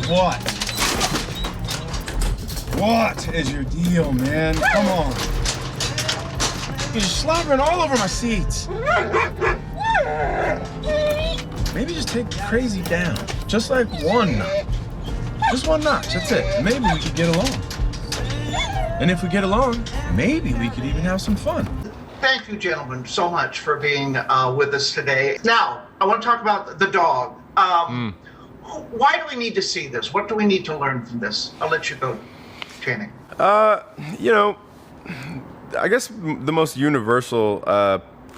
What? What is your deal, man? Come on. You're slobbering all over my seats. Maybe just take crazy down. Just like one notch. Just one notch, that's it. Maybe we could get along. And if we get along, maybe we could even have some fun. Thank you, gentlemen, so much for being with us today. Now, I want to talk about the dog. Why do we need to see this? What do we need to learn from this? I'll let you go, Channing. You know, I guess the most universal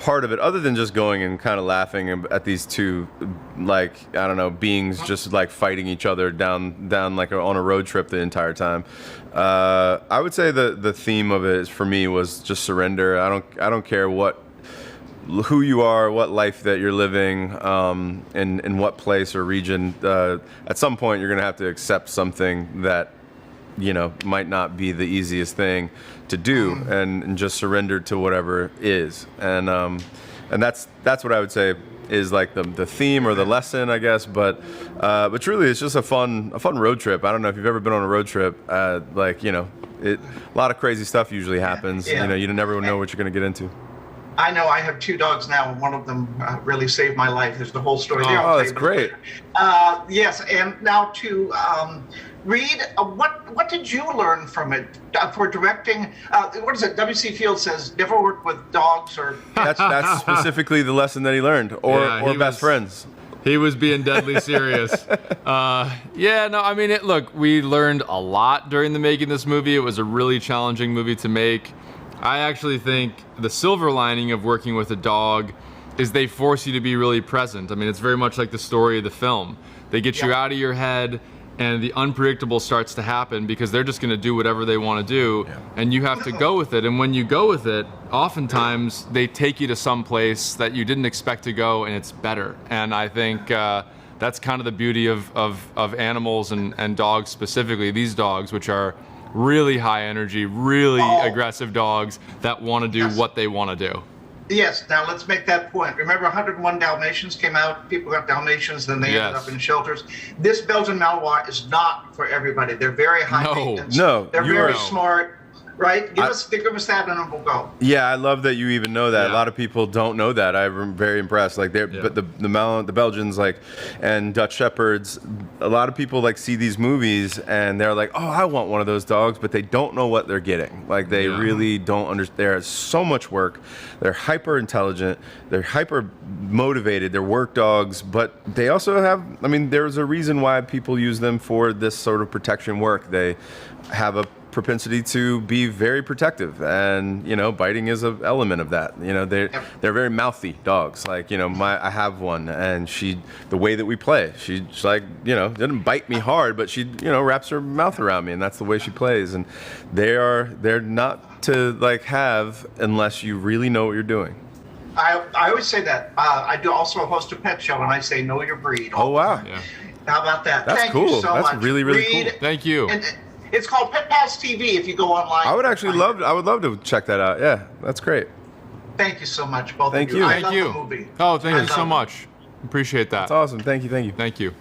part of it, other than just going and kind of laughing at these two, like, I don't know, beings just like fighting each other down like on a road trip the entire time. I would say the theme of it for me was just surrender. I don't care who you are, what life that you're living, in what place or region. At some point, you're gonna have to accept something that, you know, might not be the easiest thing to do, and just surrender to whatever is. And that's what I would say is like the theme or the lesson, I guess. But truly, it's just a fun road trip. I don't know if you've ever been on a road trip. Like, you know, a lot of crazy stuff usually happens. Yeah. You know, you never know what you're gonna get into. I know I have 2 dogs now, and one of them really saved my life. There's the whole story there. Oh, that's great. Yes, and now to Reed, what did you learn from it for directing? What is it? W.C. Fields says, never work with dogs or... That's specifically the lesson that he learned, or best friends. He was being deadly serious. I mean, look, we learned a lot during the making of this movie. It was a really challenging movie to make. I actually think the silver lining of working with a dog is they force you to be really present. I mean, it's very much like the story of the film. They get you out of your head, and the unpredictable starts to happen because they're just going to do whatever they want to do, and you have to go with it. And when you go with it, oftentimes they take you to some place that you didn't expect to go, and it's better. And I think that's kind of the beauty of animals and dogs specifically. These dogs, which are really high energy, really aggressive dogs that want to do what they want to do. Yes, now let's make that point. Remember 101 Dalmatians came out, people got Dalmatians, then they ended up in shelters. This Belgian Malinois is not for everybody. They're very high maintenance. No, they're very smart. Right? Give us that and we'll go. Yeah, I love that you even know that. A lot of people don't know that. I'm very impressed. Like but the Belgians, like, and Dutch Shepherds, a lot of people like see these movies and they're like, oh, I want one of those dogs, but they don't know what they're getting. Like they really don't understand. There's so much work. They're hyper intelligent. They're hyper motivated. They're work dogs, but they also have, I mean, there's a reason why people use them for this sort of protection work. They have a propensity to be very protective, and you know, biting is an element of that. You know, they're very mouthy dogs. Like, you know, I have one, and the way that we play, she's like, you know, didn't bite me hard, but she, you know, wraps her mouth around me, and that's the way she plays. And they're not to like have unless you really know what you're doing. I always say that. I do also host a pet show, and I say know your breed. Oh wow! Yeah. How about that? That's cool. You so That's much. really Reed, cool. Thank you. It's called Pet Pass TV if you go online. I would love to check that out. Yeah, that's great. Thank you so much, both Thank of you. you. I Thank love you. the movie. Oh, thank you so much. Appreciate that. That's awesome. Thank you. Thank you.